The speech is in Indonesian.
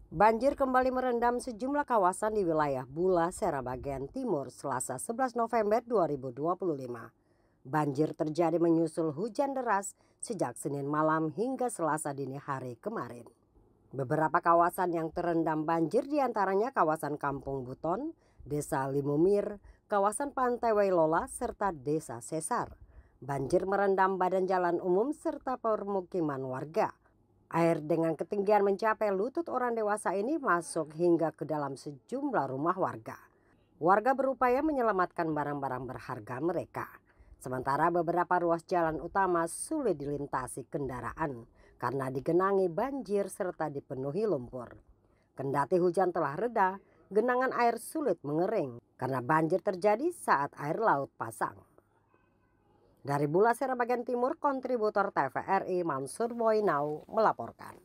Banjir kembali merendam sejumlah kawasan di wilayah Bulasera bagian timur Selasa 11 November 2025. Banjir terjadi menyusul hujan deras sejak Senin malam hingga Selasa dini hari kemarin. Beberapa kawasan yang terendam banjir diantaranya kawasan Kampung Buton, Desa Limumir, kawasan Pantai Wailola, serta Desa Sesar. Banjir merendam badan jalan umum serta permukiman warga. Air dengan ketinggian mencapai lutut orang dewasa ini masuk hingga ke dalam sejumlah rumah warga. Warga berupaya menyelamatkan barang-barang berharga mereka. Sementara beberapa ruas jalan utama sulit dilintasi kendaraan karena digenangi banjir serta dipenuhi lumpur. Kendati hujan telah reda, genangan air sulit mengering karena banjir terjadi saat air laut pasang. Dari Bulasera bagian timur, kontributor TVRI Mansur Boinau melaporkan.